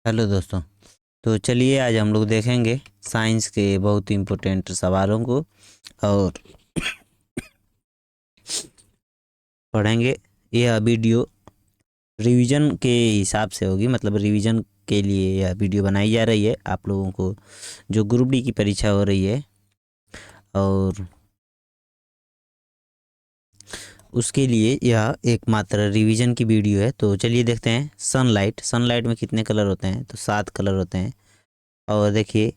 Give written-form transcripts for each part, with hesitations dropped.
Hello दोस्तों। तो चलिए आज हम लोग देखेंगे साइंस के बहुत इम्पोर्टेंट सवालों को और पढ़ेंगे। यह वीडियो रिवीजन के हिसाब से होगी, मतलब रिवीजन के लिए यह वीडियो बनाई जा रही है आप लोगों को जो ग्रुप डी की परीक्षा हो रही है, और उसके लिए यह एकमात्र रिवीजन की वीडियो है। तो चलिए देखते हैं। सनलाइट में कितने कलर होते हैं? तो 7 कलर होते हैं। और देखिए,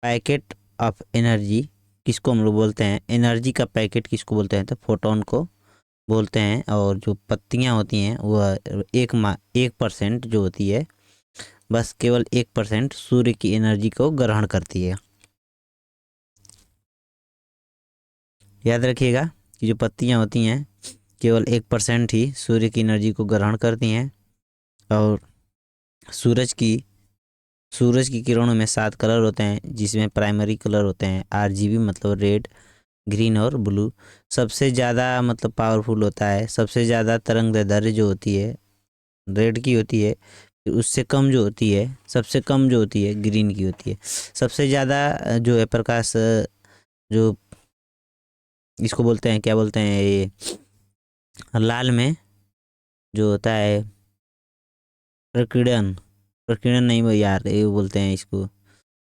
पैकेट ऑफ एनर्जी किसको हम लोग बोलते हैं? एनर्जी का पैकेट किसको बोलते हैं? तो फोटोन को बोलते हैं। और जो पत्तियां होती हैं वह 1% जो होती है, बस केवल 1% सूर्य की एनर्जी को ग्रहण करती है। याद रखिएगा कि जो पत्तियां होती हैं केवल 1% ही सूर्य की एनर्जी को ग्रहण करती हैं। और सूरज की सूरज की किरणों में 7 कलर होते हैं, जिसमें प्राइमरी कलर होते हैं RGB, मतलब रेड, ग्रीन और ब्लू। सबसे ज़्यादा मतलब पावरफुल होता है, सबसे ज़्यादा तरंग दैर्ध्य जो होती है रेड की होती है। फिर उससे कम जो होती है, सबसे कम जो होती है ग्रीन की होती है। सबसे ज़्यादा जो है प्रकाश, जो इसको बोलते हैं, क्या बोलते हैं ये, लाल में जो होता है प्रकीर्णन। प्रकीर्णन नहीं वो यार, ये बोलते हैं इसको,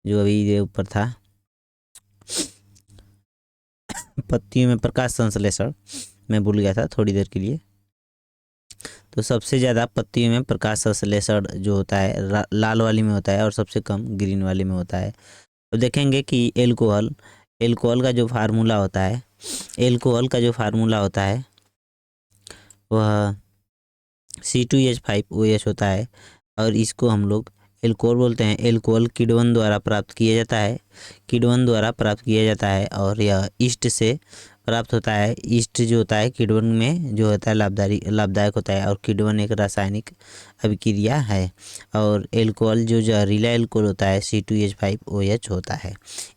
जो अभी ये ऊपर था, पत्तियों में प्रकाश संश्लेषण, मैं भूल गया था थोड़ी देर के लिए। तो सबसे ज़्यादा पत्तियों में प्रकाश संश्लेषण जो होता है लाल वाली में होता है, और सबसे कम ग्रीन वाली में होता है। तो देखेंगे कि एल्कोहल एल्कोहल का जो फार्मूला होता है एल्कोहल का जो फार्मूला होता है वह C2H5OH होता है। और इसको हम लोग एल्कोहल बोलते हैं। एल्कोहल किण्वन द्वारा प्राप्त किया जाता है और यह ईस्ट से प्राप्त होता है। ईस्ट जो होता है किण्वन में जो होता है लाभदायक होता है, और किण्वन एक रासायनिक अभिक्रिया है। और एल्कोहल जो जहरीला एल्कोहल होता है C2H5OH होता है,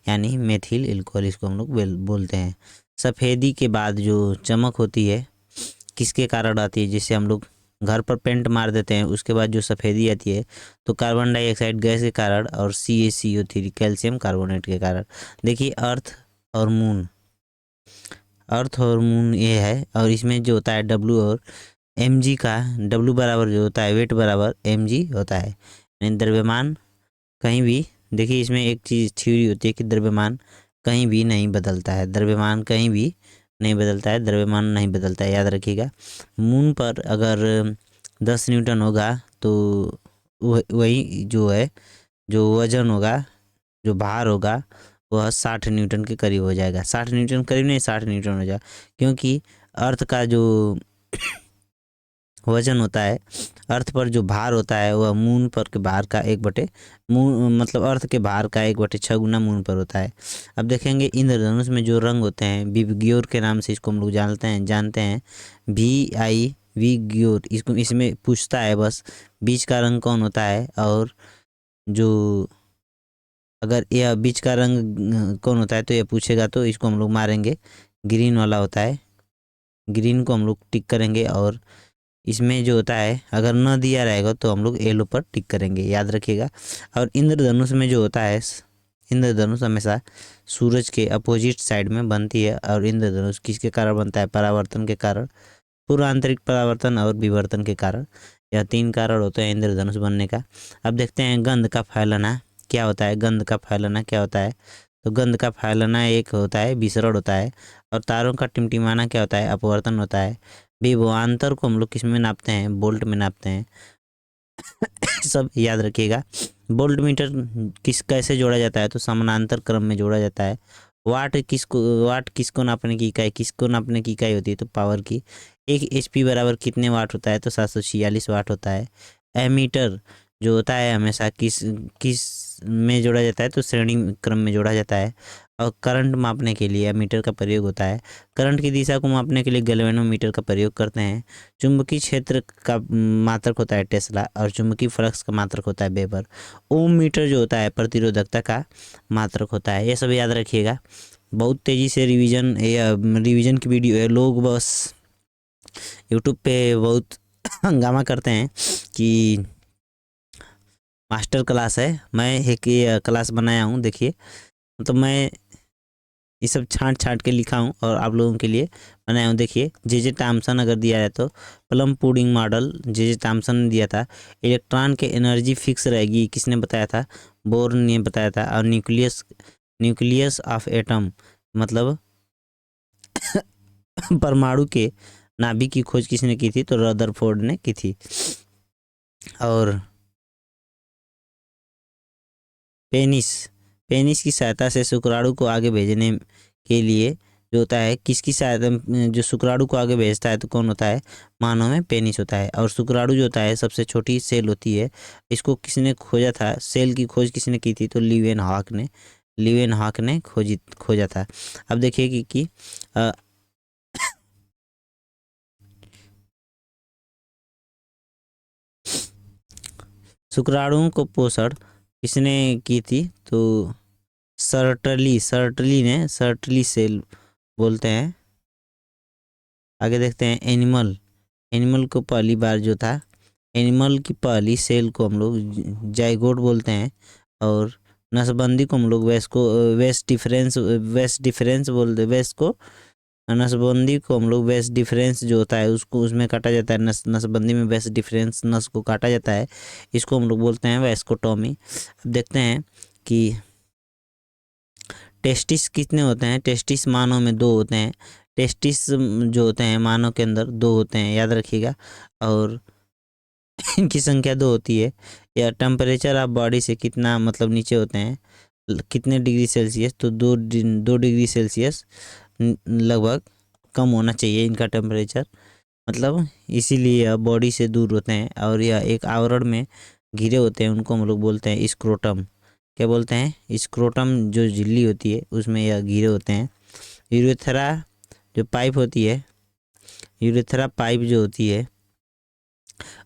यानी मेथिल एल्कोहल इसको हम लोग बोलते हैं। सफ़ेदी के बाद जो चमक होती है किसके कारण आती है? जिससे हम लोग घर पर पेंट मार देते हैं, उसके बाद जो सफ़ेदी आती है तो कार्बन डाइऑक्साइड गैस के कारण और CaCO3 कैल्शियम कार्बोनेट के कारण। देखिए, अर्थ और मून ये है, और इसमें जो होता है W और mg का, W बराबर जो होता है वेट बराबर mg होता है, यानी द्रव्यमान कहीं भी, देखिए इसमें एक चीज़ थ्योरी होती है कि द्रव्यमान कहीं भी नहीं बदलता है, द्रव्यमान नहीं बदलता है, याद रखिएगा। मून पर अगर 10 न्यूटन होगा तो वही जो है, जो वजन होगा, जो भार होगा, वह 60 न्यूटन के करीब हो जाएगा। 60 न्यूटन करीब नहीं, 60 न्यूटन हो जाएगा, क्योंकि अर्थ का जो वजन होता है, अर्थ पर जो भार होता है वह मून पर के भार का 1/, मून मतलब अर्थ के भार का 1/6 गुना मून पर होता है। अब देखेंगे इंद्रधनुष में जो रंग होते हैं, विबग्योर के नाम से इसको हम लोग जानते हैं विबग्योर। इसको इसमें पूछता है बस बीच का रंग कौन होता है, और जो अगर यह बीच का रंग कौन होता है तो यह पूछेगा तो इसको हम लोग मारेंगे, ग्रीन वाला होता है, ग्रीन को हम लोग टिक करेंगे। और इसमें जो होता है अगर न दिया रहेगा तो हम लोग येलो पर टिक करेंगे, याद रखिएगा। और इंद्रधनुष में जो होता है, इंद्रधनुष हमेशा सूरज के अपोजिट साइड में बनती है। और इंद्रधनुष किसके कारण बनता है? परावर्तन के कारण, पूर्व आंतरिक परावर्तन और विवर्तन के कारण। यह 3 कारण होते हैं इंद्रधनुष बनने का। अब देखते हैं गंध का फैलाना क्या होता है। तो गंध का फैलाना एक होता है विसरण होता है। और तारों का टिमटिमाना क्या होता है? अपवर्तन होता है। विभवांतर को हम लोग किस में नापते हैं? बोल्ट में नापते हैं। सब याद रखिएगा। बोल्ट मीटर कैसे जोड़ा जाता है? तो समानांतर क्रम में जोड़ा जाता है। वाट किसको नापने की इकाई होती है? तो पावर की। 1 HP बराबर कितने वाट होता है? तो 746 वाट होता है। एमीटर जो होता है हमेशा किस किस में जोड़ा जाता है? तो श्रेणी क्रम में जोड़ा जाता है। और करंट मापने के लिए एमीटर का प्रयोग होता है। करंट की दिशा को मापने के लिए गैल्वेनोमीटर का प्रयोग करते हैं। चुंबकीय क्षेत्र का मात्रक होता है टेस्ला, और चुंबकीय फ्लक्स का मात्रक होता है वेबर। ओम मीटर जो होता है प्रतिरोधकता का मात्रक होता है। ये सब याद रखिएगा। बहुत तेज़ी से रिवीजन की वीडियो है। लोग बस यूट्यूब पे बहुत हंगामा करते हैं कि मास्टर क्लास है। मैं एक ये क्लास बनाया हूँ, देखिए मतलब मैं ये सब छांट छांट के लिखा हूँ और आप लोगों के लिए बनाया हूँ। देखिए जे थॉमसन अगर दिया है तो plum pudding model J Thomson ने दिया था। इलेक्ट्रॉन के एनर्जी फिक्स रहेगी, किसने बताया था? बोर ने बताया था। और न्यूक्लियस न्यूक्लियस ऑफ एटम मतलब परमाणु के नाभिक की खोज किसने की थी? तो रदरफोर्ड ने की थी। और पेनिस पेनिस की सहायता से शुक्राणु को आगे भेजने के लिए जो होता है, किसकी सहायता, जो शुक्राणु को आगे भेजता है तो कौन होता है? मानव में पेनिस होता है। और शुक्राणु जो होता है सबसे छोटी सेल होती है, इसको किसने खोजा था? सेल की खोज किसने की थी? तो लिवेन हॉक ने खोजा था। अब देखिए कि शुक्राणुओं को पोषण किसने की थी? तो सर्टली सेल बोलते हैं। आगे देखते हैं एनिमल को पहली बार जो था, एनिमल की पहली सेल को हम लोग जाइगोट बोलते हैं। और नसबंदी को हम लोग वेस्ट डिफरेंस बोलते हैं। वेस्ट को नसबंदी को हम लोग वेस्ट डिफरेंस जो होता है उसको उसमें काटा जाता है। नसबंदी में वेस्ट डिफरेंस नस को काटा जाता है, इसको हम लोग बोलते हैं वेस्कोटॉमी। अब देखते हैं कि टेस्टिस कितने होते हैं? टेस्टिस मानव में 2 होते हैं। टेस्टिस जो होते हैं मानव के अंदर 2 होते हैं, याद रखिएगा। और इनकी संख्या 2 होती है। या टेम्परेचर ऑफ बॉडी से कितना मतलब नीचे होते हैं, कितने डिग्री सेल्सियस? तो 2 डिग्री सेल्सियस लगभग कम होना चाहिए इनका टेम्परेचर, मतलब इसीलिए बॉडी से दूर होते हैं। और यह एक आवरण में घिरे होते हैं, उनको हम लोग बोलते हैं स्क्रोटम। क्या बोलते हैं? स्क्रोटम जो झिल्ली होती है उसमें यह घिरे होते हैं। यूरेथ्रा जो पाइप होती है, यूरेथ्रा पाइप जो होती है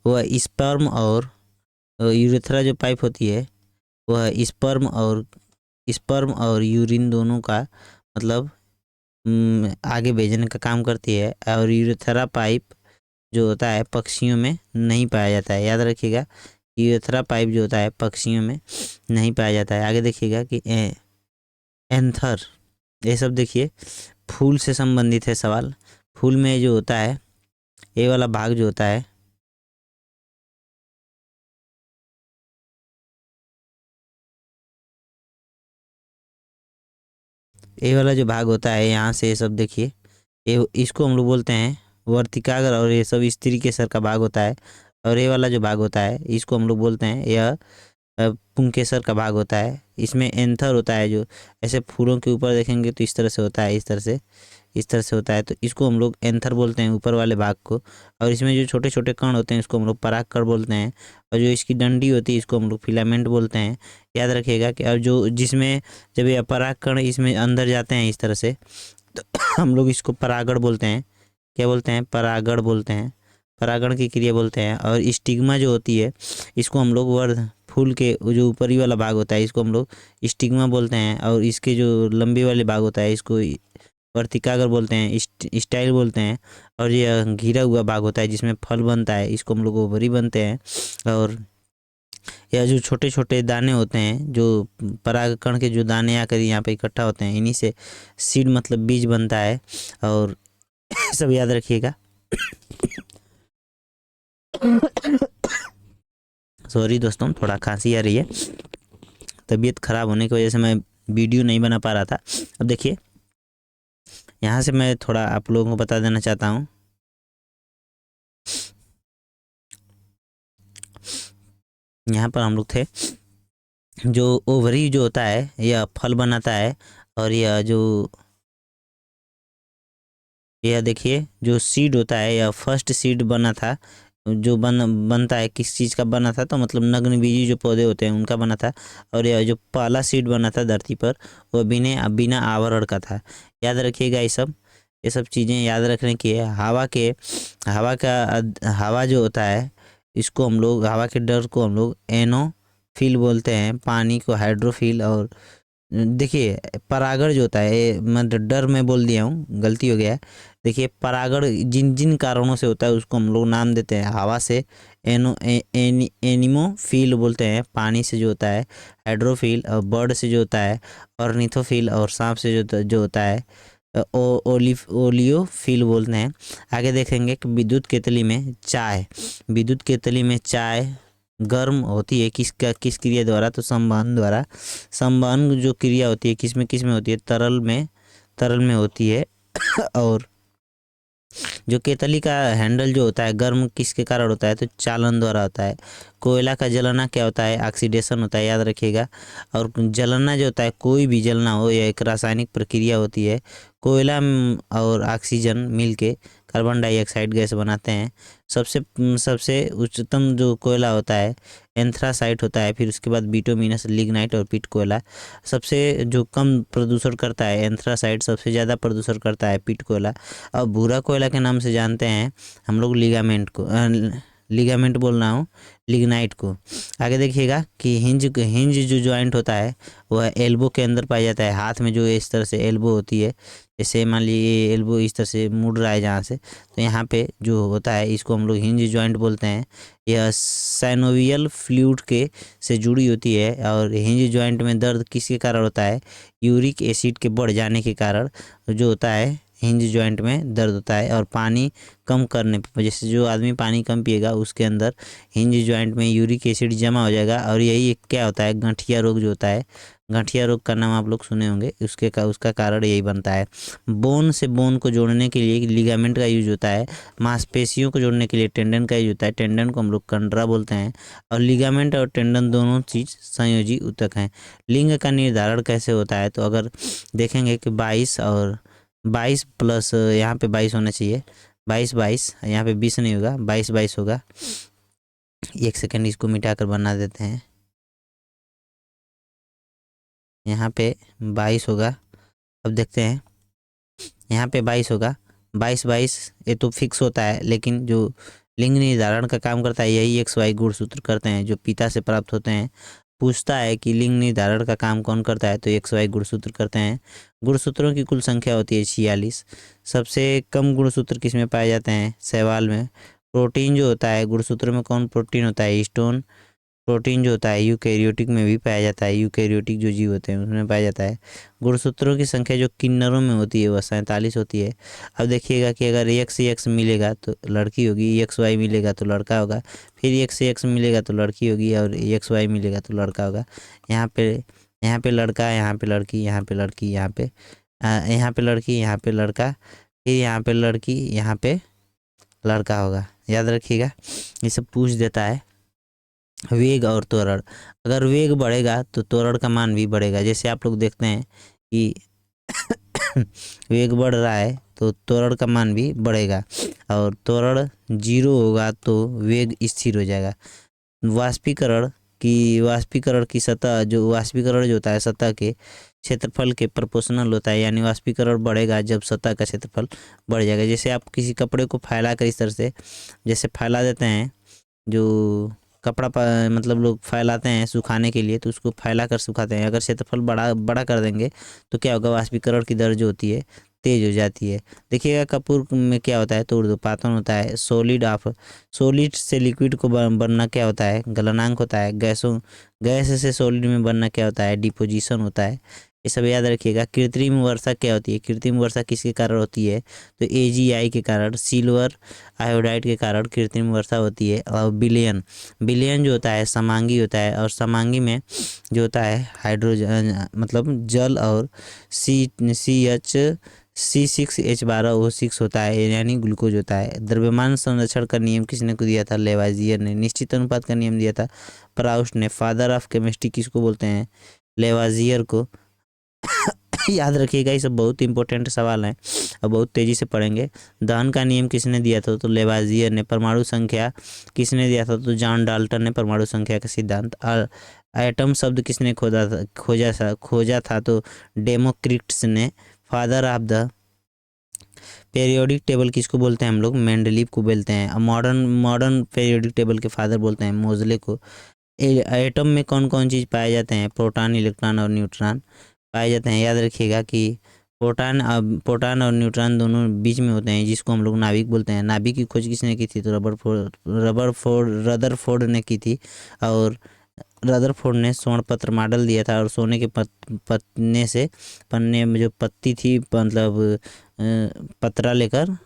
वह यूरेथ्रा जो पाइप होती है वह स्पर्म और यूरिन दोनों का मतलब आगे भेजने का काम करती है। और यूरेथ्रा पाइप जो होता है पक्षियों में नहीं पाया जाता है, याद रखिएगा। यूरेथ्रा पाइप जो होता है पक्षियों में नहीं पाया जाता है। आगे देखिएगा कि एंथर, ये सब देखिए फूल से संबंधित है सवाल। फूल में जो होता है ये वाला भाग जो होता है, ये वाला जो भाग होता है यहाँ से ये सब देखिए, ये इसको हम लोग बोलते हैं वर्तिकाग्र। और ये सब स्त्री के सर का भाग होता है। और ये वाला जो भाग होता है इसको हम लोग बोलते हैं यह पुंकेसर का भाग होता है। इसमें एंथर होता है, जो ऐसे फूलों के ऊपर देखेंगे तो इस तरह से होता है, इस तरह से होता है, तो इसको हम लोग एंथर बोलते हैं ऊपर वाले भाग को। और इसमें जो छोटे छोटे कण होते हैं इसको हम लोग परागकण बोलते हैं। और जो इसकी डंडी होती है इसको हम लोग फिलामेंट बोलते हैं, याद रखिएगा कि। और जो जिसमें जब ये परागकण इसमें अंदर जाते हैं इस तरह से, तो हम लोग इसको परागण बोलते हैं। क्या बोलते हैं? परागण बोलते हैं, परागण की क्रिया बोलते हैं। और स्टिग्मा जो होती है इसको हम लोग वर्ध फूल के जो ऊपरी वाला भाग होता है इसको हम लोग स्टिग्मा बोलते हैं। और इसके जो लंबे वाले भाग होता है इसको वर्तिकाग्र बोलते हैं, स्टाइल बोलते हैं। और ये घिरा हुआ भाग होता है जिसमें फल बनता है इसको हम लोग ओवरी बनते हैं। और यह जो छोटे छोटे दाने होते हैं, जो परागकण के जो दाने आकर यहाँ पे इकट्ठा होते हैं, इन्हीं से सीड मतलब बीज बनता है। और सब याद रखिएगा। सॉरी दोस्तों, थोड़ा खांसी आ रही है, तबीयत खराब होने की वजह से मैं वीडियो नहीं बना पा रहा था। अब देखिए यहाँ से मैं थोड़ा आप लोगों को बता देना चाहता हूँ। यहाँ पर हम लोग थे, जो ओवरी जो होता है यह फल बनाता है। और यह देखिए जो सीड होता है यह फर्स्ट सीड बना था, जो बनता है किस चीज़ का बना था? तो मतलब नग्नबीजी जो पौधे होते हैं उनका बना था। और यह जो पहला सीड बना था धरती पर वह बिना आवरण का था, याद रखिएगा। ये सब चीज़ें याद रखने की है। हवा जो होता है इसको हम लोग, हवा के डर को हम लोग एनोफिल बोलते हैं, पानी को हाइड्रोफिल, और देखिए परागण जो होता है मैं डर में बोल दिया हूँ, गलती हो गया है। देखिए परागण जिन जिन कारणों से होता है उसको हम लोग नाम देते हैं। हवा से एनिमोफिल बोलते हैं, पानी से जो होता है हाइड्रोफिल, और बर्ड से जो होता है ऑर्निथोफिल, और सांप से जो होता है ओलियोफिल बोलते हैं। आगे देखेंगे कि विद्युत केतली में चाय गर्म होती है किस क्रिया द्वारा, तो संवहन द्वारा। संवहन जो क्रिया होती है किस में होती है, तरल में होती है। और जो केतली का हैंडल जो होता है गर्म किसके कारण होता है, तो चालन द्वारा होता है। कोयला का जलना क्या होता है, ऑक्सीडेशन होता है, याद रखिएगा। और जलना जो होता है, कोई भी जलना हो, यह एक रासायनिक प्रक्रिया होती है। कोयला और ऑक्सीजन मिलके कार्बन डाइऑक्साइड गैस बनाते हैं। सबसे सबसे उच्चतम जो कोयला होता है एंथ्रासाइट होता है, फिर उसके बाद बिटुमिनस, लिग्नाइट और पिट कोयला। सबसे जो कम प्रदूषण करता है एंथ्रासाइट, सबसे ज़्यादा प्रदूषण करता है पिट कोयला। और भूरा कोयला के नाम से जानते हैं हम लोग लिगामेंट बोल रहा हूँ, लिग्नाइट को। आगे देखिएगा कि हिंज जो जॉइंट होता है वह एल्बो के अंदर पाया जाता है। हाथ में जो इस तरह से एल्बो होती है, जैसे मान लीजिए एल्बो इस तरह से मुड़ रहा है जहाँ से, तो यहाँ पे जो होता है इसको हम लोग हिंज जॉइंट बोलते हैं। यह साइनोवियल फ्लूइड के से जुड़ी होती है। और हिंज जॉइंट में दर्द किसके कारण होता है, यूरिक एसिड के बढ़ जाने के कारण जो होता है हिंज जॉइंट में दर्द होता है। और पानी कम करने पर, जैसे जो आदमी पानी कम पिएगा उसके अंदर हिंज जॉइंट में यूरिक एसिड जमा हो जाएगा। और यही क्या होता है, गठिया रोग जो होता है, गठिया रोग का नाम आप लोग सुने होंगे, उसका कारण यही बनता है। बोन से बोन को जोड़ने के लिए लिगामेंट का यूज होता है। मांसपेशियों को जोड़ने के लिए टेंडन का यूज होता है। टेंडन को हम लोग कंडरा बोलते हैं। और लिगामेंट और टेंडन दोनों चीज़ संयोजी ऊतक हैं। लिंग का निर्धारण कैसे होता है, तो अगर देखेंगे कि 22 प्लस यहाँ पे 22 होना चाहिए, 22 यहाँ पे 20 नहीं होगा, 22 होगा। एक सेकंड इसको मिटाकर बना देते हैं, यहाँ पे 22 होगा। अब देखते हैं यहाँ पे 22 होगा, 22 ये तो फिक्स होता है। लेकिन जो लिंग निर्धारण का काम करता है यही XY गुणसूत्र करते हैं जो पिता से प्राप्त होते हैं। पूछता है कि लिंग निर्धारण का काम कौन करता है, तो XY गुणसूत्र करते हैं। गुणसूत्रों की कुल संख्या होती है 46। सबसे कम गुणसूत्र किस में पाए जाते हैं, शैवाल में। प्रोटीन जो होता है गुणसूत्र में कौन प्रोटीन होता है, हिस्टोन प्रोटीन जो होता है यूकैरियोटिक में भी पाया जाता है। यूकैरियोटिक जो जीव होते हैं उसमें पाया जाता है। गुणसूत्रों की संख्या जो किन्नरों में होती है वह 47 होती है। अब देखिएगा कि अगर X मिलेगा तो लड़की होगी, XY मिलेगा तो लड़का होगा, फिर X मिलेगा तो लड़की होगी, और XY मिलेगा तो लड़का होगा। यहाँ पे लड़का, यहाँ पे लड़की, यहाँ पे लड़की, यहाँ पे लड़की, यहाँ पे लड़का, फिर यहाँ पे लड़की, यहाँ पे लड़का होगा। याद रखिएगा, ये सब पूछ देता है। वेग और त्वरण, अगर वेग बढ़ेगा तो त्वरण का मान भी बढ़ेगा। जैसे आप लोग देखते हैं कि वेग बढ़ रहा है तो त्वरण का मान भी बढ़ेगा। और त्वरण 0 होगा तो वेग स्थिर हो जाएगा। वाष्पीकरण की सतह, जो वाष्पीकरण जो होता है सतह के क्षेत्रफल के प्रोपोर्शनल होता है। यानी वाष्पीकरण बढ़ेगा जब सतह का क्षेत्रफल बढ़ जाएगा। जैसे आप किसी कपड़े को फैला कर इस तरह से जैसे फैला देते हैं, जो कपड़ा मतलब लोग फैलाते हैं सुखाने के लिए, तो उसको फैला कर सुखाते हैं। अगर क्षेत्रफल बड़ा बड़ा कर देंगे तो क्या होगा, वाष्पीकरण की दर जो होती है तेज हो जाती है। देखिएगा कपूर में क्या होता है, तो ऊर्ध्वपातन होता है। सॉलिड से लिक्विड को बनना क्या होता है, गलनांक होता है। गैस से सॉलिड में बनना क्या होता है, डिपोजिशन होता है। ये सब याद रखिएगा। कृत्रिम वर्षा क्या होती है, कृत्रिम वर्षा किसके कारण होती है, तो AGI के कारण, सिल्वर आयोडाइड के कारण कृत्रिम वर्षा होती है। और विलयन जो होता है समांगी होता है। और समांगी में जो होता है हाइड्रोजन मतलब जल, और C6H12O6 होता है, यानी ग्लूकोज होता है। द्रव्यमान संरक्षण का नियम किसने को दिया था, लेवाजियर ने। निश्चित अनुपात का नियम दिया था प्राउस्ट ने। फादर ऑफ केमिस्ट्री किसको बोलते हैं, लेवाजियर को। याद रखिएगा, ये सब बहुत इंपॉर्टेंट सवाल हैं और बहुत तेज़ी से पढ़ेंगे। दहन का नियम किसने दिया था, तो लेवाजियर ने। परमाणु संख्या किसने दिया था, तो जॉन डाल्टन ने परमाणु संख्या का सिद्धांत। एटम शब्द किसने खोजा था, तो डेमोक्रिटस ने। Father of the periodic table किसको बोलते हैं हम लोग, मेंडलीव को बोलते हैं। मॉडर्न पीरियोडिक टेबल के फादर बोलते हैं मोजले को। एटम में कौन कौन चीज़ पाए जाते हैं, प्रोटॉन, इलेक्ट्रॉन और न्यूट्रॉन पाए जाते हैं। याद रखिएगा कि प्रोटॉन और न्यूट्रॉन दोनों बीच में होते हैं, जिसको हम लोग नाभिक बोलते हैं। नाभिक की खोज किसने की थी? तो रदरफोर्ड ने की थी। और रदरफोर्ड ने स्वर्ण पत्र मॉडल दिया था, और सोने के पन्ने में जो पत्ती थी, मतलब पतरा लेकर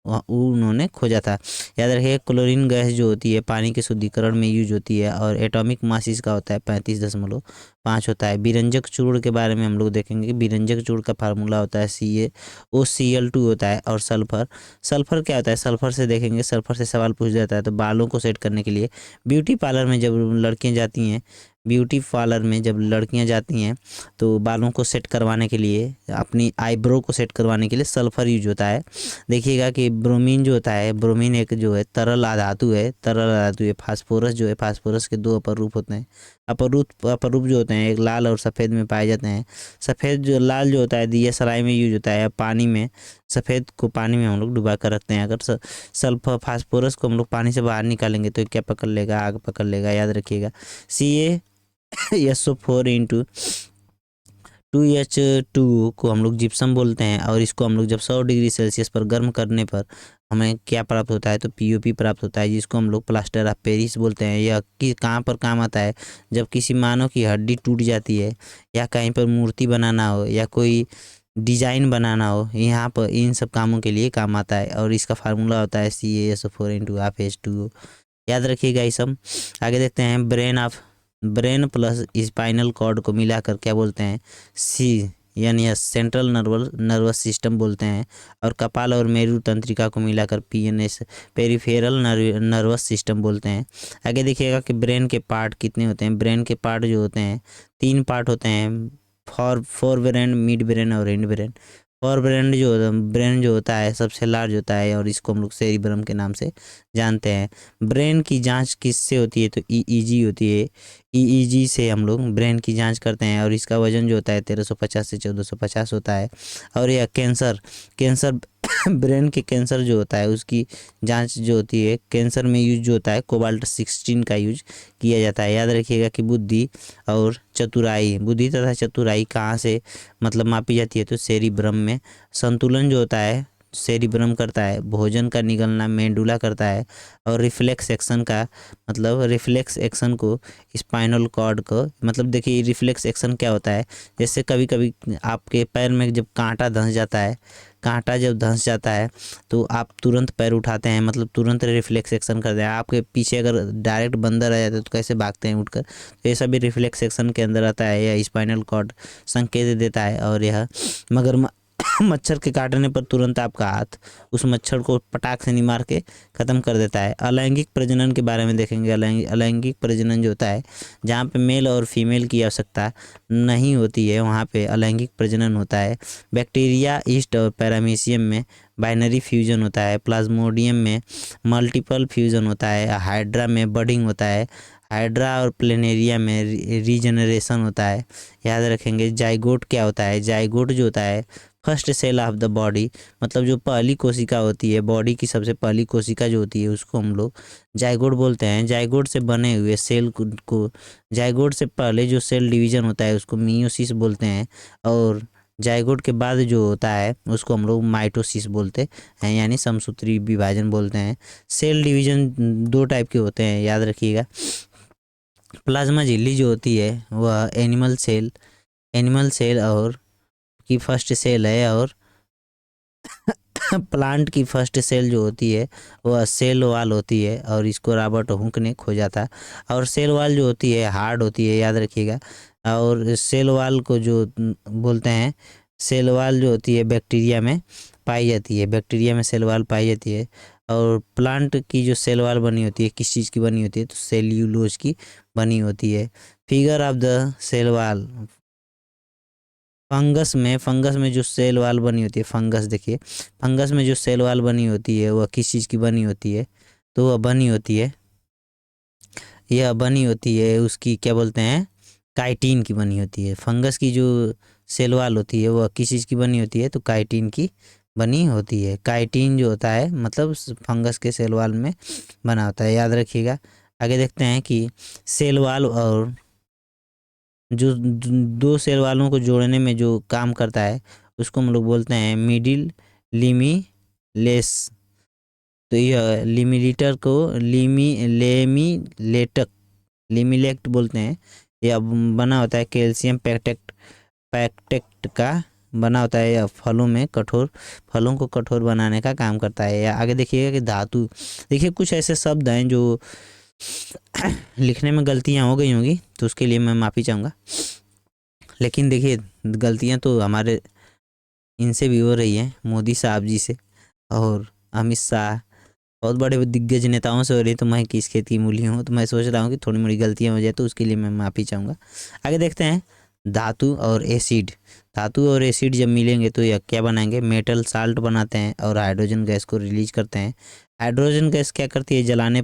उन्होंने खोजा था। याद रखिए क्लोरीन गैस जो होती है पानी के शुद्धिकरण में यूज होती है, और एटॉमिक मास इसका होता है 35.5 होता है। विरंजक चूर्ण के बारे में हम लोग देखेंगे कि विरंजक चूर्ण का फार्मूला होता है CaOCl2 होता है। और सल्फर क्या होता है? सल्फर से देखेंगे, सल्फर से सवाल पूछ जाता है। तो बालों को सेट करने के लिए ब्यूटी पार्लर में जब लड़कियाँ जाती हैं, तो बालों को सेट करवाने के लिए, अपनी आईब्रो को सेट करवाने के लिए सल्फर यूज होता है। देखिएगा कि ब्रोमीन जो होता है, ब्रोमीन एक जो है तरल धातु है। फास्फोरस जो है, फास्फोरस के दो अपर रूप होते हैं। अपर रूप जो होते हैं एक लाल और सफ़ेद में पाए जाते हैं। लाल जो होता है दिया सलाई में यूज होता है, पानी में। सफ़ेद को पानी में हम लोग डुबा कर रखते हैं। अगर सल्फर फास्फोरस को हम लोग पानी से बाहर निकालेंगे तो क्या पकड़ लेगा? आग पकड़ लेगा। याद रखिएगा CaSO4 2H2 को हम लोग जिप्सम बोलते हैं। और इसको हम लोग जब 100 डिग्री सेल्सियस पर गर्म करने पर हमें क्या प्राप्त होता है? तो POP प्राप्त होता है, जिसको हम लोग प्लास्टर ऑफ पेरिस बोलते हैं। यह कहाँ पर काम आता है? जब किसी मानव की हड्डी टूट जाती है, या कहीं पर मूर्ति बनाना हो, या कोई डिजाइन बनाना हो, यहाँ पर इन सब कामों के लिए काम आता है। और इसका फार्मूला होता है CaSO4 याद रखिएगा ये सब। आगे देखते हैं ब्रेन प्लस स्पाइनल कॉर्ड को मिलाकर क्या बोलते हैं? यानी सेंट्रल नर्वस सिस्टम बोलते हैं। और कपाल और मेरु तंत्रिका को मिलाकर PNS पेरिफेरल नर्वस सिस्टम बोलते हैं। आगे देखिएगा कि ब्रेन के पार्ट कितने होते हैं। ब्रेन के पार्ट जो होते हैं 3 पार्ट होते हैं, फोर ब्रेन, मिड ब्रेन और एंड ब्रेन। ब्रेन जो होता है सबसे लार्ज होता है, और इसको हम लोग सेरिब्रम के नाम से जानते हैं। ब्रेन की जांच किससे होती है? तो EEG होती है। EEG से हम लोग ब्रेन की जांच करते हैं, और इसका वजन जो होता है 1350 से 1450 होता है। और यह कैंसर ब्रेन के कैंसर जो होता है उसकी जांच जो होती है, कैंसर में यूज जो होता है कोबाल्ट-16 का यूज किया जाता है। याद रखिएगा कि बुद्धि तथा चतुराई कहाँ से मतलब मापी जाती है? तो सेरिब्रम में। संतुलन जो होता है सेरिब्रम करता है, भोजन का निगलना मेडुला करता है, और रिफ्लेक्स एक्शन को स्पाइनल कॉर्ड को, मतलब देखिए रिफ्लेक्स एक्शन क्या होता है? जैसे कभी कभी आपके पैर में जब कांटा जब धंस जाता है तो आप तुरंत पैर उठाते हैं, मतलब तुरंत रिफ्लेक्स एक्शन करते हैं। आपके पीछे अगर डायरेक्ट बंदर आ जाता है तो कैसे भागते हैं उठकर? तो ये सभी रिफ्लेक्स एक्शन के अंदर आता है। यह स्पाइनल कॉर्ड संकेत देता है। और यह मगर मच्छर के काटने पर तुरंत आपका हाथ उस मच्छर को पटाख से नहीं मार के ख़त्म कर देता है। अलैंगिक प्रजनन के बारे में देखेंगे। अलैंगिक प्रजनन जो होता है, जहाँ पे मेल और फीमेल की आवश्यकता नहीं होती है, वहाँ पे अलैंगिक प्रजनन होता है। बैक्टीरिया, ईस्ट और पैरामीशियम में बाइनरी फ्यूजन होता है। प्लाज्मोडियम में मल्टीपल फ्यूजन होता है। हाइड्रा में बडिंग होता है। हाइड्रा और प्लेनेरिया में रीजनरेशन होता है। याद रखेंगे। जाइगोट क्या होता है? जाइगोट जो होता है first cell of the body, मतलब जो पहली कोशिका होती है, बॉडी की सबसे पहली कोशिका जो होती है उसको हम लोग जाइगोट बोलते हैं। जाइगोट से बने हुए सेल को जाइगोट से पहले जो सेल डिवीजन होता है उसको मियोसिस बोलते हैं। और जाइगोट के बाद जो होता है उसको हम लोग माइटोसिस बोलते हैं, यानी समसूत्री विभाजन बोलते हैं। सेल डिवीजन 2 टाइप के होते हैं, याद रखिएगा। प्लाज्मा झिल्ली जो होती है वह एनिमल सेल और की फर्स्ट सेल है। और प्लांट की फर्स्ट सेल जो होती है वह सेल वाल होती है, और इसको रॉबर्ट हुक ने खोजा था। और सेल वाल जो होती है हार्ड होती है, याद रखिएगा। और सेल वाल को जो बोलते हैं, सेल वाल जो होती है बैक्टीरिया में सेल वाल पाई जाती है। और प्लांट की जो सेल वाल बनी होती है किस चीज़ की बनी होती है? तो सेल्यूलोज की बनी होती है। Figure of the cell wall. Fungus में जो सेल वाल बनी होती है, फंगस में जो सेल वाल बनी होती है वह किस चीज़ की बनी होती है? तो यह बनी होती है उसकी क्या बोलते हैं? काइटिन की बनी होती है। फंगस की जो सेल वाल होती है वह किस चीज़ की बनी होती है? तो काइटिन की बनी होती है। काइटिन जो होता है मतलब फंगस के सेल वाल में बना होता है, याद रखिएगा। आगे देखते हैं कि सेल वाल और जो दो सेल वालों को जोड़ने में जो काम करता है उसको हम लोग बोलते हैं मिडिल लिमिलेस। तो यह लिमिलेटर को लिमिलेक्ट बोलते हैं। यह बना होता है कैल्शियम पैक्टेट का बना होता है। यह फलों को कठोर बनाने का काम करता है। या आगे देखिएगा कि धातु, देखिए कुछ ऐसे शब्द हैं जो लिखने में गलतियां हो गई होंगी तो उसके लिए मैं माफ़ी चाहूँगा। लेकिन देखिए गलतियां तो हमारे इनसे भी हो रही हैं, मोदी साहब जी से और अमित शाह, बहुत बड़े दिग्गज नेताओं से हो रही है। तो मैं किस खेत की मूली हूँ, तो मैं सोच रहा हूँ कि थोड़ी मोड़ी गलतियाँ हो जाए तो उसके लिए मैं माफ़ी चाहूँगा। आगे देखते हैं धातु और एसिड। धातु और एसिड जब मिलेंगे तो यह क्या बनाएंगे, मेटल साल्ट बनाते हैं और हाइड्रोजन गैस को रिलीज करते हैं। हाइड्रोजन गैस क्या करती है, जलाने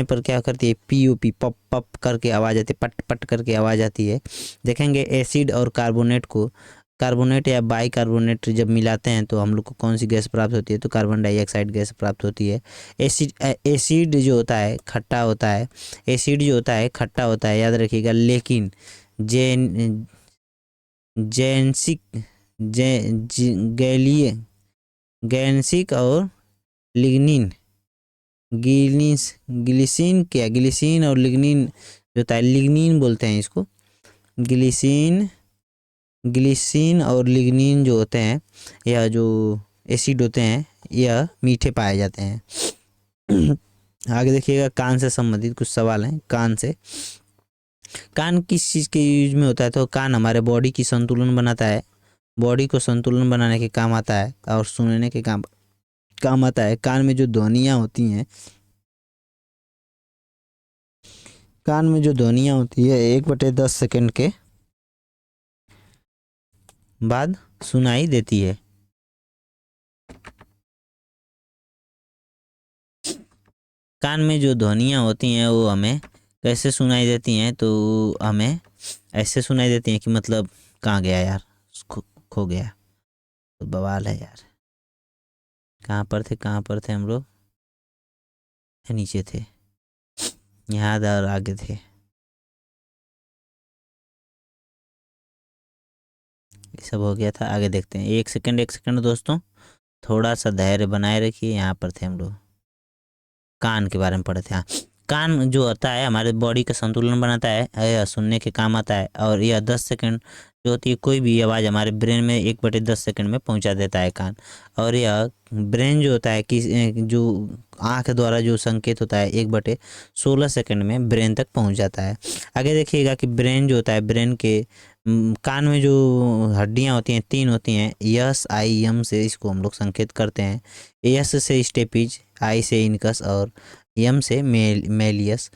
पर क्या करती है, पीयूपी पप पप करके आवाज़ आती है, पट पट करके आवाज़ आती है। देखेंगे एसिड और कार्बोनेट या बाई कार्बोनेट जब मिलाते हैं तो हम लोग को कौन सी गैस प्राप्त होती है, तो कार्बन डाइऑक्साइड गैस प्राप्त होती है। एसिड जो होता है खट्टा होता है, एसिड जो होता है खट्टा होता है, याद रखिएगा। लेकिन जेन जेंसिक गैलीय गैंसिक और लिग्निन ग्लिसिन और लिग्निन जो होता है, लिग्निन बोलते हैं इसको। ग्लिसिन और लिग्निन जो होते हैं, यह जो एसिड होते हैं यह मीठे पाए जाते हैं। आगे देखिएगा कान से संबंधित कुछ सवाल हैं। कान किस चीज़ के यूज में होता है, तो कान हमारे बॉडी की संतुलन बनाता है, बॉडी को संतुलन बनाने के काम आता है और सुनने के काम आता है। कान में जो ध्वनियाँ होती हैं, कान में जो ध्वनियाँ होती है 1/10 सेकंड के बाद सुनाई देती है। कान में जो ध्वनियाँ होती हैं वो हमें कैसे सुनाई देती हैं, तो हमें ऐसे सुनाई देती हैं कि मतलब कहाँ गया यार, खो गया, तो बवाल है यार। कहाँ पर थे हम लोग, नीचे थे, यहाँ और आगे थे। ये सब हो गया था। आगे देखते हैं। एक सेकंड दोस्तों, थोड़ा सा धैर्य बनाए रखिए। यहाँ पर थे हम लोग, कान के बारे में पढ़े थे। हाँ, कान जो होता है हमारे बॉडी का संतुलन बनाता है, यह सुनने के काम आता है। और यह 10 सेकंड जो होती है, कोई भी आवाज़ हमारे ब्रेन में 1/10 सेकंड में पहुंचा देता है कान। और यह ब्रेन जो होता है कि जो आँख द्वारा जो संकेत होता है 1/16 सेकंड में ब्रेन तक पहुंच जाता है। आगे देखिएगा कि ब्रेन जो होता है, ब्रेन के कान में जो हड्डियां होती हैं 3 होती हैं, यस आई एम से इसको हम लोग संकेत करते हैं। यस से स्टेपिज, आई से इनकस और यम से मेलियस।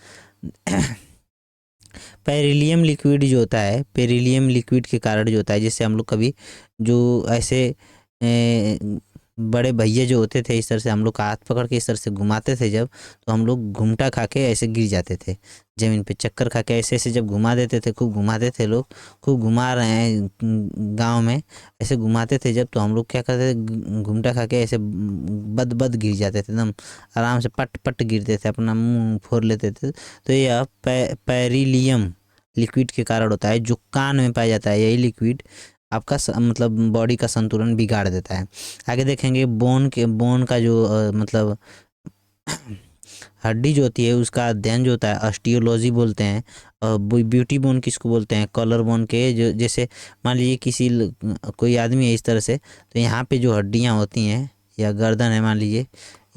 पेरिलियम लिक्विड जो होता है, पेरिलियम लिक्विड के कारण जो होता है, जैसे हम लोग कभी जो ऐसे बड़े भैया जो होते थे, इस तरह से हम लोग का हाथ पकड़ के इस तरह से घुमाते थे जब, तो हम लोग घुमटा खा के ऐसे गिर जाते थे ज़मीन पे। चक्कर खा के ऐसे ऐसे जब घुमा देते थे, खूब घुमाते थे लोग, खूब घुमा रहे हैं गांव में, ऐसे घुमाते थे जब, तो हम लोग क्या करते थे, घुमटा खा के ऐसे बद बद गिर जाते थे, एकदम आराम से पट पट गिरते थे, अपना मुंह फोड़ लेते थे। तो यह पेरिलियम लिक्विड के कारण होता है, जो कान में पाया जाता है। यही लिक्विड आपका मतलब बॉडी का संतुलन बिगाड़ देता है। आगे देखेंगे बोन का जो मतलब हड्डी जो होती है उसका अध्ययन जो होता है ऑस्टियोलॉजी बोलते हैं। और ब्यूटी बोन किसको बोलते हैं, कॉलर बोन के। जो जैसे मान लीजिए कोई आदमी है इस तरह से, तो यहाँ पे जो हड्डियाँ होती हैं, या गर्दन है मान लीजिए,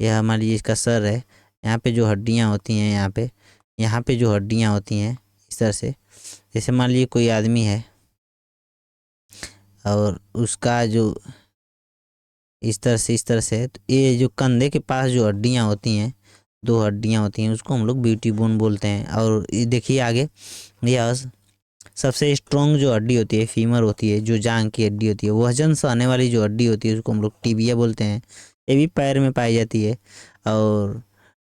या मान लीजिए इसका सर है, यहाँ पे जो हड्डियाँ होती हैं, यहाँ पे जो हड्डियाँ होती हैं इस तरह से, जैसे मान लीजिए कोई आदमी है और उसका जो इस तरह से तो ये जो कंधे के पास जो हड्डियाँ होती हैं, 2 हड्डियाँ होती हैं, उसको हम लोग ब्यूटी बोन बोलते हैं। और ये देखिए आगे, यह सबसे स्ट्रॉन्ग जो हड्डी होती है फीमर होती है, जो जांग की हड्डी होती है, वजन सहने वाली जो हड्डी होती है उसको हम लोग टिबिया बोलते हैं। ये भी पैर में पाई जाती है। और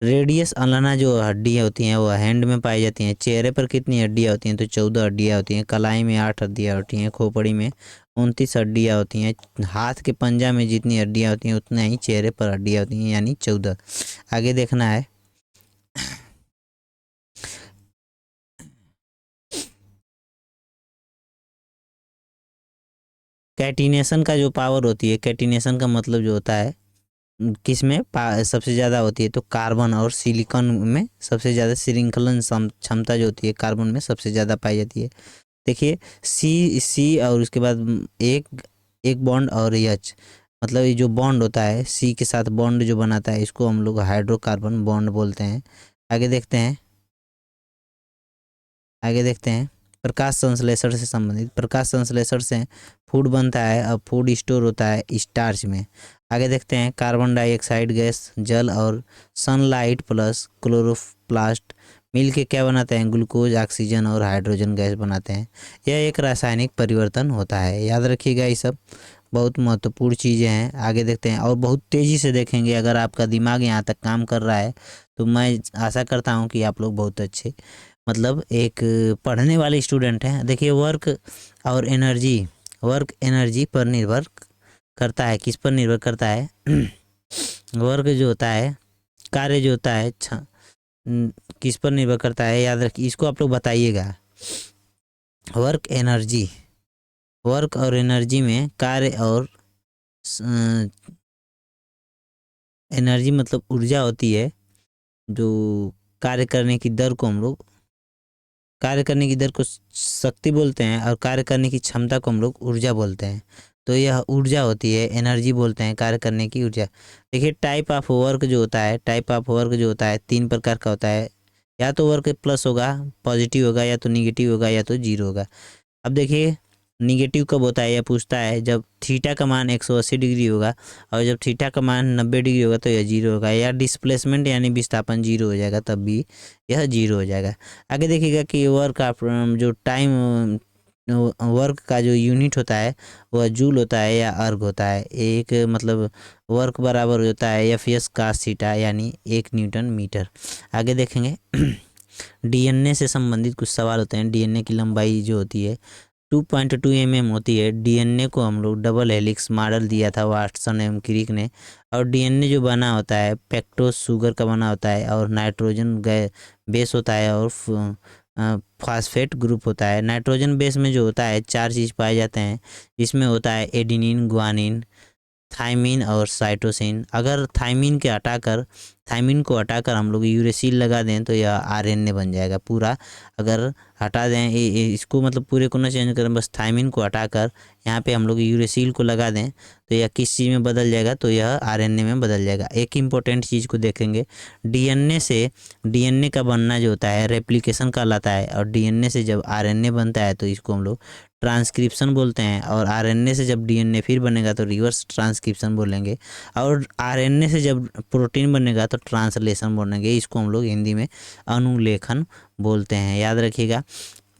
रेडियस अलाना जो हड्डियाँ होती हैं वो हैंड में पाई जाती हैं। चेहरे पर कितनी हड्डियाँ होती हैं, तो 14 हड्डियाँ होती हैं। कलाई में 8 हड्डियाँ होती हैं। खोपड़ी में 29 हड्डियाँ होती हैं। हाथ के पंजा में जितनी हड्डियाँ होती हैं उतना ही चेहरे पर हड्डियाँ होती हैं, यानी 14। आगे देखना है, कैटिनेशन का जो पावर होती है, कैटिनेशन का मतलब जो होता है किस में सबसे ज़्यादा होती है, तो कार्बन और सिलिकॉन में सबसे ज़्यादा श्रृंखलन क्षमता जो होती है कार्बन में सबसे ज़्यादा पाई जाती है। देखिए सी और उसके बाद एक एक बॉन्ड और एच, मतलब ये जो बॉन्ड होता है सी के साथ बॉन्ड जो बनाता है इसको हम लोग हाइड्रोकार्बन बॉन्ड बोलते हैं। आगे देखते हैं, आगे देखते हैं प्रकाश संश्लेषण से संबंधित। प्रकाश संश्लेषण से फूड बनता है और फूड स्टोर होता है स्टार्च में। आगे देखते हैं कार्बन डाइऑक्साइड गैस जल और सनलाइट प्लस क्लोरोप्लास्ट मिल के क्या बनाते हैं, ग्लूकोज ऑक्सीजन और हाइड्रोजन गैस बनाते हैं। यह एक रासायनिक परिवर्तन होता है, याद रखिएगा ये सब बहुत महत्वपूर्ण चीज़ें हैं। आगे देखते हैं और बहुत तेज़ी से देखेंगे, अगर आपका दिमाग यहाँ तक काम कर रहा है तो मैं आशा करता हूँ कि आप लोग बहुत अच्छे मतलब एक पढ़ने वाले स्टूडेंट हैं। देखिए वर्क और एनर्जी, वर्क एनर्जी पर निर्भर करता है, किस पर निर्भर करता है वर्क जो होता है, कार्य जो होता है किस पर निर्भर करता है, याद रखिए इसको आप लोग बताइएगा। वर्क एनर्जी, वर्क और एनर्जी में कार्य और एनर्जी मतलब ऊर्जा होती है, जो कार्य करने की दर को हम लोग, कार्य करने की दर को शक्ति बोलते हैं और कार्य करने की क्षमता को हम लोग ऊर्जा बोलते हैं। तो यह ऊर्जा होती है, एनर्जी बोलते हैं कार्य करने की ऊर्जा। देखिए टाइप ऑफ वर्क जो होता है, टाइप ऑफ वर्क जो होता है 3 प्रकार का होता है, या तो वर्क प्लस होगा, पॉजिटिव होगा, या तो निगेटिव होगा, या तो जीरो होगा। अब देखिए निगेटिव कब होता है, यह पूछता है जब थीटा का मान 180 डिग्री होगा और जब थीटा का मान 90 डिग्री होगा तो यह जीरो होगा, या डिस्प्लेसमेंट यानी विस्थापन जीरो हो जाएगा तब भी यह जीरो हो जाएगा। आगे देखिएगा कि वर्क का जो टाइम, वर्क का जो यूनिट होता है वह जूल होता है या अर्ग होता है। एक मतलब वर्क बराबर होता है एफ एस कास थीटा यानी 1 न्यूटन मीटर। आगे देखेंगे डीएनए से संबंधित कुछ सवाल होते हैं। डीएनए की लंबाई जो होती है 2.2 mm होती है। डीएनए को हम लोग डबल हेलिक्स मॉडल दिया था वाटसन एवं क्रिक ने। और डीएनए जो बना होता है पेक्टोज शुगर का बना होता है और नाइट्रोजन बेस होता है और फास्फेट ग्रुप होता है। नाइट्रोजन बेस में जो होता है 4 चीज़ पाए जाते हैं, जिसमें होता है एडिनिन, ग्वानिन, थाइमिन और साइटोसिन। अगर थाइमिन को हटाकर हम लोग यूरेसिल लगा दें तो यह आरएनए बन जाएगा पूरा। अगर हटा दें इसको मतलब पूरे को ना चेंज करें, बस थाइमिन को हटाकर यहाँ पे हम लोग यूरेसिल को लगा दें तो यह किस चीज़ में बदल जाएगा, तो यह आरएनए में बदल जाएगा। एक इम्पोर्टेंट चीज़ को देखेंगे, डीएनए का बनना जो होता है रेप्लिकेशन कहलाता है, और डीएनए से जब आरएनए बनता है तो इसको हम लोग ट्रांसक्रिप्शन बोलते हैं, और आरएनए से जब डीएनए फिर बनेगा तो रिवर्स ट्रांसक्रिप्शन बोलेंगे, और आरएनए से जब प्रोटीन बनेगा तो ट्रांसलेशन बोलेंगे। इसको हम लोग हिंदी में अनुलेखन बोलते हैं, याद रखिएगा।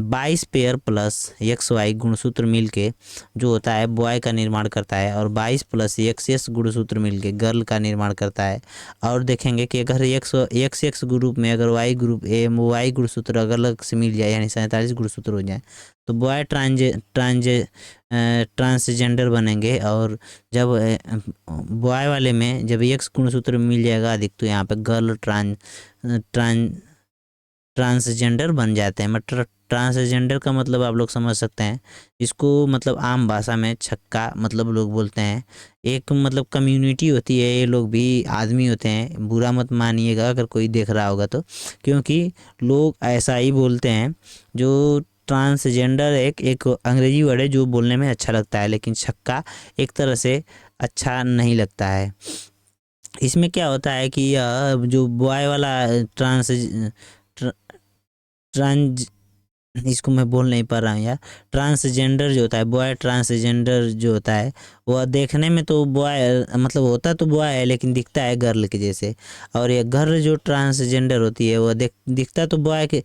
22 पेयर प्लस एक्स वाई गुणसूत्र मिलके जो होता है बॉय का निर्माण करता है, और 22 प्लस एक्स गुणसूत्र मिलके गर्ल का निर्माण करता है। और देखेंगे कि अगर एक्स ग्रुप में अगर वाई गुणसूत्र अगर अलग से मिल जाए यानी 47 गुणसूत्र हो जाए तो बॉय ट्रांसजेंडर बनेंगे। और जब बॉय वाले में जब एक्स गुणसूत्र मिल जाएगा अधिक तो यहाँ पे गर्ल ट्रांसजेंडर बन जाते हैं। मतलब ट्रांसजेंडर का मतलब आप लोग समझ सकते हैं, इसको मतलब आम भाषा में छक्का मतलब लोग बोलते हैं। एक मतलब कम्युनिटी होती है, ये लोग भी आदमी होते हैं, बुरा मत मानिएगा अगर कोई देख रहा होगा तो, क्योंकि लोग ऐसा ही बोलते हैं। जो ट्रांसजेंडर एक अंग्रेजी वर्ड है जो बोलने में अच्छा लगता है, लेकिन छक्का एक तरह से अच्छा नहीं लगता है। इसमें क्या होता है कि यह जो बॉय वाला ट्रांस इसको मैं बोल नहीं पा रहा हूँ यार, ट्रांसजेंडर जो होता है, बॉय ट्रांसजेंडर जो होता है वह देखने में तो बॉय मतलब होता तो बॉय है लेकिन दिखता है गर्ल के जैसे। और ये गर्ल जो ट्रांसजेंडर होती है वह दिखता तो बॉय के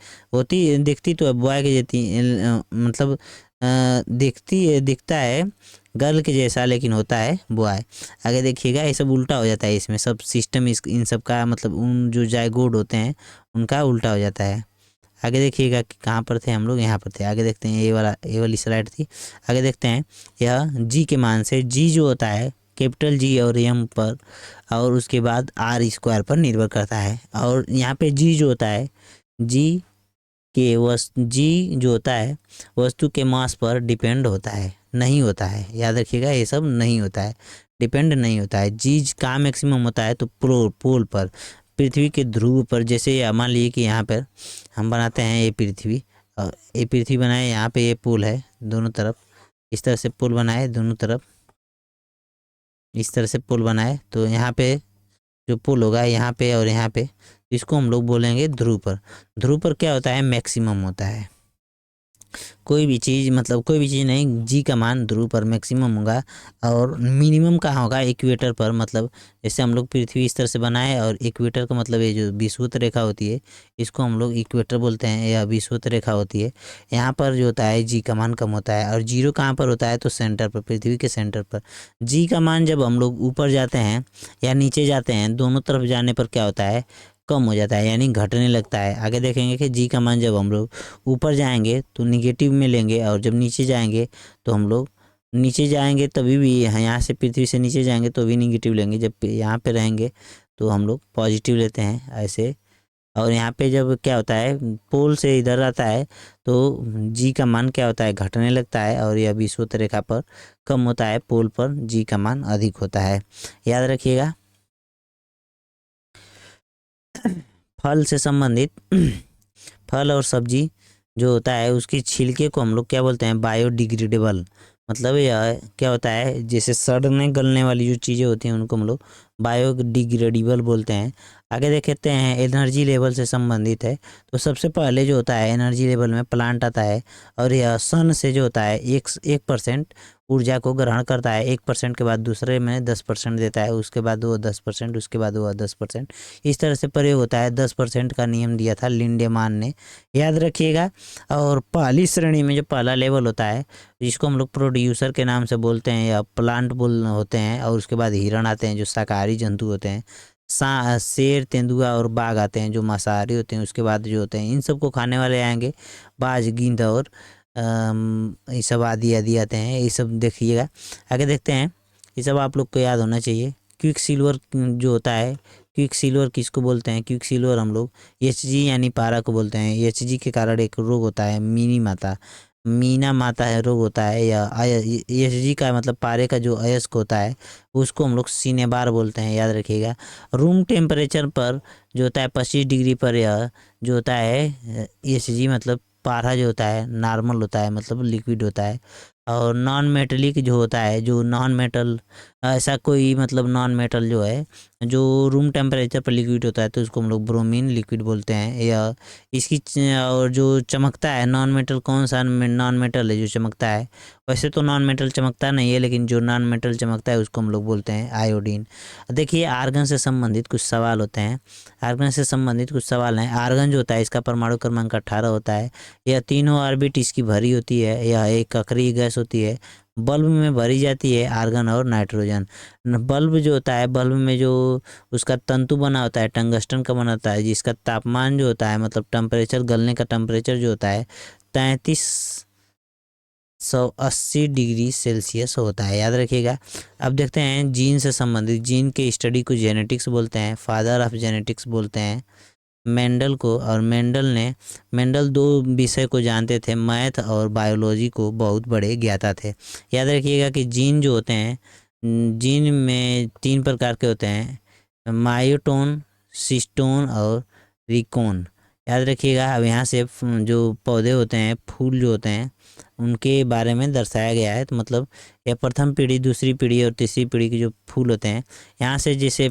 दिखती तो बॉय के जैसी मतलब दिखता है गर्ल के जैसा लेकिन होता है बॉय। आगे देखिएगा ये सब उल्टा हो जाता है, इसमें सब सिस्टम इन सब का मतलब उन जो जायगोड होते हैं उनका उल्टा हो जाता है। आगे देखिएगा कि कहाँ पर थे हम लोग, यहाँ पर थे। आगे देखते हैं ये वाली स्लाइड थी। आगे देखते हैं यह जी के मान से, जी जो होता है कैपिटल जी और एम पर और उसके बाद आर स्क्वायर पर निर्भर करता है। और यहाँ पे जी जो होता है जी जो होता है वस्तु के मास पर डिपेंड होता है। नहीं होता है, याद रखिएगा ये सब नहीं होता है, डिपेंड नहीं होता है। जी कहाँ मैक्सिमम होता है तो पोल पर, पृथ्वी के ध्रुव पर। जैसे मान लीजिए कि यहाँ पर हम बनाते हैं ये पृथ्वी, और ये पृथ्वी बनाए, यहाँ पे ये पोल है दोनों तरफ, इस तरह से पोल बनाए दोनों तरफ, इस तरह से पोल बनाए, तो यहाँ पे जो पोल होगा यहाँ पे और यहाँ पे, इसको हम लोग बोलेंगे ध्रुव पर। ध्रुव पर क्या होता है, मैक्सिमम होता है। कोई भी चीज़, मतलब कोई भी चीज़ नहीं, जी का मान ध्रुव पर मैक्सिमम होगा, और मिनिमम कहाँ होगा, इक्वेटर पर। मतलब जैसे हम लोग पृथ्वी इस तरह से बनाए, और इक्वेटर का मतलब ये जो विषुवत रेखा होती है, इसको हम लोग इक्वेटर बोलते हैं, या विषुवत रेखा होती है। यहाँ पर जो होता है जी का मान कम होता है। और जीरो कहाँ पर होता है तो सेंटर पर, पृथ्वी के सेंटर पर। जी का मान जब हम लोग ऊपर जाते हैं या नीचे जाते हैं, दोनों तरफ जाने पर क्या होता है, कम हो जाता है, यानी घटने लगता है। आगे देखेंगे कि जी का मान जब हम लोग ऊपर जाएंगे तो निगेटिव में लेंगे, और जब नीचे जाएंगे तो हम लोग नीचे जाएंगे तभी भी, यहाँ से पृथ्वी से नीचे जाएंगे तो भी निगेटिव लेंगे। जब यहाँ पे रहेंगे तो हम लोग पॉजिटिव लेते हैं ऐसे। और यहाँ पे जब क्या होता है, पोल से इधर आता है तो जी का मान क्या होता है, घटने लगता है, और यह विषुवत रेखा पर कम होता है, पोल पर जी का मान अधिक होता है, याद रखिएगा। फल से संबंधित फल और सब्जी जो होता है, उसकी छिलके को हम लोग क्या बोलते हैं, बायोडिग्रेडेबल। मतलब यह क्या होता है, जैसे सड़ने गलने वाली जो चीज़ें होती हैं उनको हम लोग बायोडिग्रेडेबल बोलते हैं। आगे देखते हैं, एनर्जी लेवल से संबंधित है। तो सबसे पहले जो होता है एनर्जी लेवल में प्लांट आता है, और यह सन से जो होता है 1% ऊर्जा को ग्रहण करता है। 1% के बाद दूसरे में 10% देता है, उसके बाद वो 10%, उसके बाद वो 10%, इस तरह से प्रयोग होता है। 10% का नियम दिया था लिंडेमान ने, याद रखिएगा। और पहली श्रेणी में जो पहला लेवल होता है, जिसको हम लोग प्रोड्यूसर के नाम से बोलते हैं या प्लांट बोल होते हैं, और उसके बाद हिरण आते हैं जो शाकाहारी जंतु होते हैं, शेर, तेंदुआ और बाघ आते हैं जो मांसाहारी होते हैं। उसके बाद जो होते हैं इन सबको खाने वाले आएंगे, बाज, गिद्ध और ये सब आदि आदि आते हैं। ये सब देखिएगा, आगे देखते हैं। ये सब आप लोग को याद होना चाहिए। क्विक सिल्वर जो होता है, क्विक सिल्वर किसको बोलते हैं, क्विक सिल्वर हम लोग एचजी यानी पारा को बोलते हैं। एचजी के कारण एक रोग होता है, मीना माता है रोग होता है, या एचजी का मतलब पारे का जो अयस्क होता है उसको हम लोग सीनेबार बोलते हैं, याद रखिएगा। रूम टेम्परेचर पर जो होता है 25 डिग्री पर, यह जो होता है एचजी मतलब पारा जो होता है नॉर्मल होता है, मतलब लिक्विड होता है। और नॉन मेटलिक जो होता है, जो नॉन मेटल, ऐसा कोई मतलब नॉन मेटल जो है जो रूम टेम्परेचर पर लिक्विड होता है, तो उसको हम लोग ब्रोमीन लिक्विड बोलते हैं। या इसकी और जो चमकता है नॉन मेटल, कौन सा नॉन मेटल है जो चमकता है, वैसे तो नॉन मेटल चमकता नहीं है, लेकिन जो नॉन मेटल चमकता है उसको हम लोग बोलते हैं आयोडीन। देखिए आर्गन से संबंधित कुछ सवाल होते हैं, आर्गन से संबंधित कुछ सवाल हैं। आर्गन जो होता है इसका परमाणु क्रमांक 18 होता है। यह तीनों ऑर्बिट इसकी भरी होती है, यह एक ककरीय गैस होती है। बल्ब में भरी जाती है आर्गन और नाइट्रोजन। बल्ब जो होता है, बल्ब में जो उसका तंतु बना होता है टंगस्टन का बना होता है, जिसका तापमान जो होता है मतलब टेम्परेचर, गलने का टेम्परेचर जो होता है 3380 डिग्री सेल्सियस होता है, याद रखिएगा। अब देखते हैं जीन से संबंधित, जीन के स्टडी को जेनेटिक्स बोलते हैं, फादर ऑफ जेनेटिक्स बोलते हैं मेंडल को। और मेंडल दो विषय को जानते थे, मैथ और बायोलॉजी को बहुत बड़े ज्ञाता थे। याद रखिएगा कि जीन जो होते हैं, जीन में 3 प्रकार के होते हैं, मायोटोन, सिस्टोन और रिकोन, याद रखिएगा। अब यहाँ से जो पौधे होते हैं, फूल जो होते हैं, उनके बारे में दर्शाया गया है। तो मतलब यह प्रथम पीढ़ी, दूसरी पीढ़ी और तीसरी पीढ़ी के जो फूल होते हैं, यहाँ से जैसे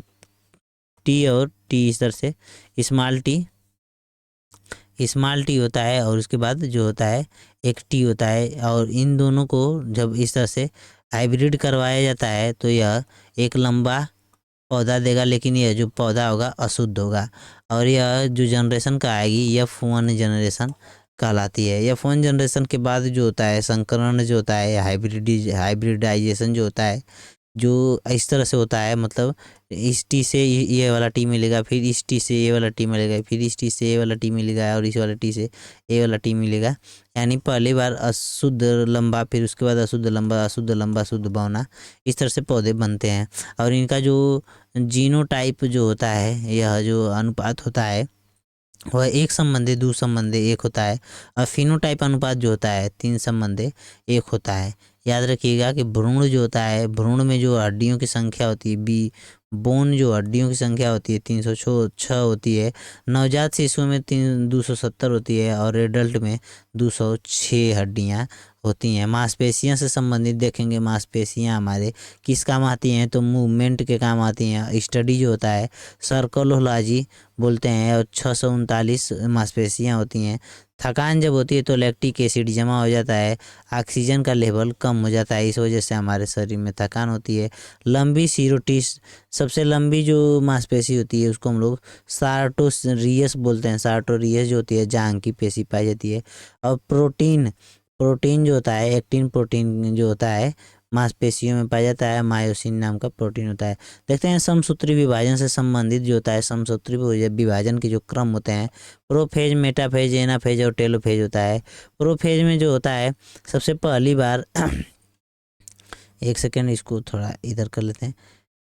टी और टी, इस तरह से स्मॉल टी होता है, और उसके बाद जो होता है एक टी होता है। और इन दोनों को जब इस तरह से हाइब्रिड करवाया जाता है तो यह एक लंबा पौधा देगा, लेकिन यह जो पौधा होगा अशुद्ध होगा। और यह जो जनरेशन का आएगी F1 जनरेशन कहलाती है। F1 जनरेशन के बाद जो होता है संकरण जो होता है, हाइब्रिडाइजेशन जो होता है, जो इस तरह से होता है, मतलब इस टी से ये वाला टी मिलेगा, फिर इस टी से ये वाला टी मिलेगा, फिर इस टी से ये वाला टी मिलेगा, और इस वाला टी से ये वाला टी मिलेगा। यानी पहली बार अशुद्ध लंबा, फिर उसके बाद अशुद्ध लंबा, अशुद्ध लंबा, अशुद्ध बौना, इस तरह से पौधे बनते हैं। और इनका जो जीनोटाइप जो होता है, यह जो अनुपात होता है वह 1 संबंधी 2 संबंधी 1 होता है। और फिनोटाइप अनुपात जो होता है 3 संबंधी 1 होता है, याद रखिएगा कि भ्रूण जो होता है, भ्रूण में जो हड्डियों की संख्या होती है, बी बोन जो हड्डियों की संख्या होती है 306 होती है। नवजात शिशु में 270 होती है और एडल्ट में 206 हड्डियाँ होती हैं। मांसपेशियों से संबंधित देखेंगे, मांसपेशियाँ हमारे किस काम आती हैं, तो मूवमेंट के काम आती हैं। स्टडी जो होता है सर्कोलॉजी बोलते हैं, और 639 मांसपेशियाँ होती हैं। थकान जब होती है तो लैक्टिक एसिड जमा हो जाता है, ऑक्सीजन का लेवल कम हो जाता है, इस वजह से हमारे शरीर में थकान होती है। लंबी सीरोटिस, सबसे लंबी जो मांसपेशी होती है उसको हम लोग सार्टोरियस बोलते हैं। सार्टोरियस जो होती है जांघ की पेशी पाई जाती है। और प्रोटीन, प्रोटीन जो होता है, एक्टिन प्रोटीन जो होता है मांसपेशियों में पाया जाता है, मायोसिन नाम का प्रोटीन होता है। देखते हैं समसूत्री विभाजन से संबंधित जो होता है, समसूत्री विभाजन के जो क्रम होते हैं, प्रोफेज, मेटाफेज, एनाफेज और टेलोफेज होता है। प्रोफेज में जो होता है सबसे पहली बार एक सेकेंड इसको थोड़ा इधर कर लेते हैं।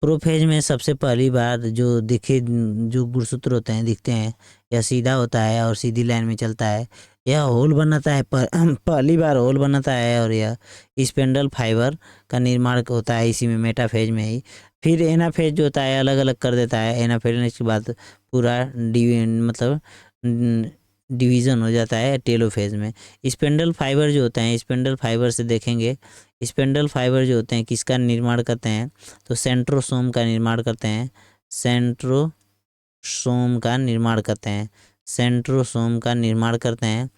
प्रोफेज में सबसे पहली बार जो जो गुणसूत्र होते हैं दिखते हैं, यह सीधा होता है और सीधी लाइन में चलता है। यह होल बनाता है, पहली बार होल बनाता है, और यह स्पेंडल फाइबर का निर्माण होता है इसी में, मेटाफेज में ही। फिर एनाफेज जो होता है अलग अलग कर देता है। एनाफेज के बाद पूरा मतलब डिवीज़न हो जाता है टेलोफेज में। स्पेंडल फाइबर जो होते हैं, स्पेंडल फाइबर से देखेंगे, स्पेंडल फाइबर जो होते हैं किसका निर्माण करते हैं, तो सेंट्रोसोम का निर्माण करते हैं। सेंट्रोसोम का निर्माण करते हैं, सेंट्रोसोम का निर्माण करते हैं।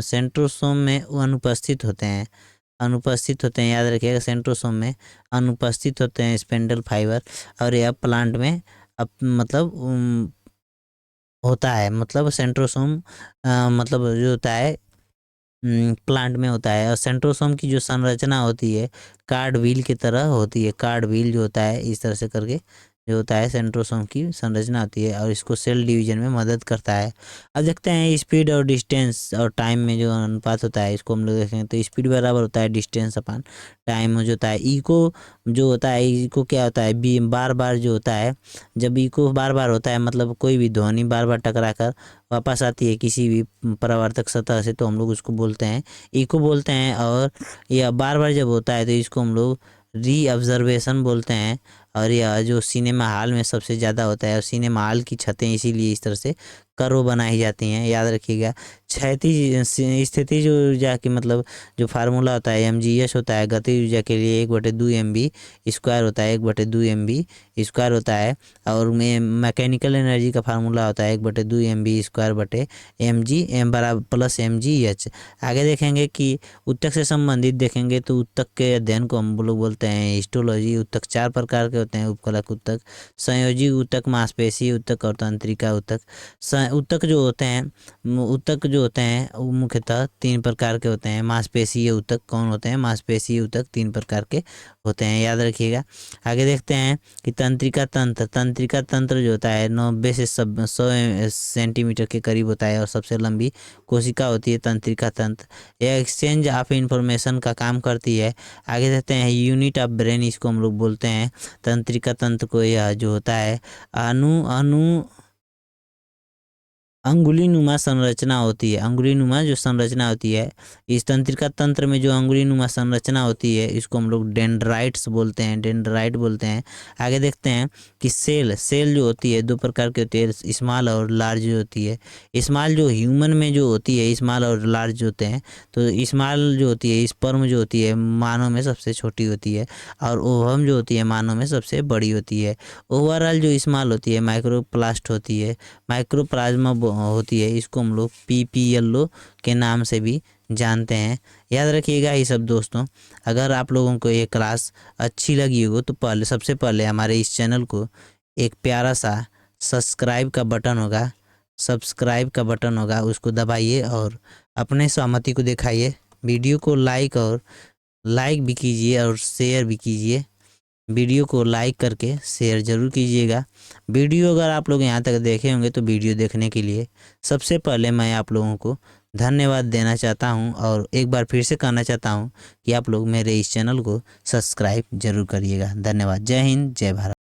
सेंट्रोसोम में वो अनुपस्थित होते हैं, अनुपस्थित होते हैं, याद रखिएगा सेंट्रोसोम में अनुपस्थित होते हैं स्पेंडल फाइबर। और यह प्लांट में मतलब होता है, मतलब सेंट्रोसोम मतलब जो होता है प्लांट में होता है। और सेंट्रोसोम की जो संरचना होती है कार्ड व्हील की तरह होती है। कार्ड व्हील जो होता है इस तरह से करके जो होता है सेंट्रोसोम की संरचना होती है, और इसको सेल डिवीजन में मदद करता है। अब देखते हैं स्पीड और डिस्टेंस और टाइम में जो अनुपात होता है, इसको हम लोग देखेंगे तो स्पीड बराबर होता है डिस्टेंस अपन टाइम जो होता है। इको जो होता है, इको क्या होता है, बार बार जो होता है, जब इको बार बार होता है मतलब कोई भी ध्वनि बार बार टकरा कर वापस आती है किसी भी परावर्तक सतह से, तो हम लोग उसको बोलते हैं इको बोलते हैं। और यह बार बार जब होता है तो इसको हम लोग री ऑब्जर्वेशन बोलते हैं। और यह जो सिनेमा हॉल में सबसे ज़्यादा होता है, और सिनेमा हॉल की छतें इसीलिए इस तरह से कर्व बनाई जाती हैं, याद रखिएगा। क्षैतिज स्थिति जो ऊर्जा की मतलब जो फार्मूला होता है mgs होता है, गति ऊर्जा के लिए 1/2 MB स्क्वायर होता है, 1/2 MB स्क्वायर होता है। और मैकेनिकल एनर्जी का फार्मूला होता है 1/2 MB स्क्वायर बटे mg m बराबर प्लस mgh। आगे देखेंगे कि ऊतक से संबंधित देखेंगे तो ऊतक के अध्ययन को हम लोग बोलते हैं हिस्टोलॉजी। ऊतक 4 प्रकार के होते हैं, उपकलक ऊतक, संयोजी ऊतक, मांसपेशी ऊतक और तंत्रिका ऊतक। ऊतक जो होते हैं, ऊतक जो होते हैं वो मुख्यतः 3 प्रकार के होते हैं। मांसपेशीय ऊतक कौन होते हैं, मांसपेशीय ऊतक 3 प्रकार के होते हैं, याद रखिएगा। आगे देखते हैं कि तंत्रिका तंत्र, तंत्रिका तंत्र जो होता है 90 से 100 सेंटीमीटर के करीब होता है, और सबसे लंबी कोशिका होती है तंत्रिका तंत्र। यह एक्सचेंज ऑफ इंफॉर्मेशन का काम करती है। आगे देखते हैं यूनिट ऑफ ब्रेन, इसको हम लोग बोलते हैं तंत्रिका तंत्र को। यह जो होता है अंगुलीनुमा संरचना होती है, अंगुलीनुमा जो संरचना होती है इस तंत्रिका तंत्र में, जो अंगुलीनुमा संरचना होती है इसको हम लोग डेंड्राइट्स बोलते हैं, डेंड्राइट बोलते हैं। आगे देखते हैं कि सेल, सेल जो होती है 2 प्रकार की होती है, स्मॉल और लार्ज जो होती है। स्मॉल जो ह्यूमन में जो होती है, स्मॉल और लार्ज होते हैं, तो स्मॉल जो होती है स्पर्म जो होती है मानव में सबसे छोटी होती है, और ओवम जो होती है मानव में सबसे बड़ी होती है। ओवरऑल जो स्मॉल होती है माइक्रोप्लास्ट होती है, माइक्रोप्लाज्मा होती है, इसको हम लोग PPLO के नाम से भी जानते हैं, याद रखिएगा ये सब दोस्तों। अगर आप लोगों को ये क्लास अच्छी लगी हो तो पहले सबसे पहले हमारे इस चैनल को एक प्यारा सा सब्सक्राइब का बटन होगा, सब्सक्राइब का बटन होगा, उसको दबाइए और अपने सहमति को दिखाइए। वीडियो को लाइक भी कीजिए और शेयर भी कीजिए। वीडियो को लाइक करके शेयर ज़रूर कीजिएगा। वीडियो अगर आप लोग यहाँ तक देखे होंगे तो वीडियो देखने के लिए सबसे पहले मैं आप लोगों को धन्यवाद देना चाहता हूँ, और एक बार फिर से कहना चाहता हूँ कि आप लोग मेरे इस चैनल को सब्सक्राइब जरूर करिएगा। धन्यवाद। जय हिंद, जय भारत।